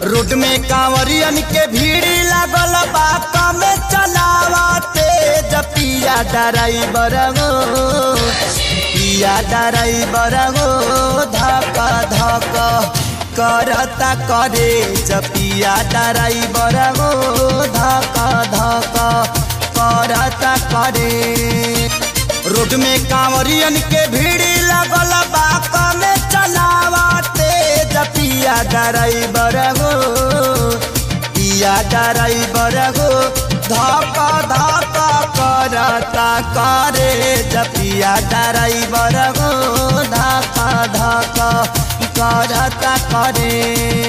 Road में कांवरियन के भीड़ लागल बा कमे चलावते जपिया ड्राइवर गो पिया ड्राइवर गो धक धक करता करे जपिया ड्राइवर गो धक धक करता करे। रोड में कांवरियन के भीड़ लागल बा कमे चलावते जपिया ड्राइवर गो पिया ड्राइवर गो धक धक करता करे जपिया ड्राइवर गो धक धक करता करे।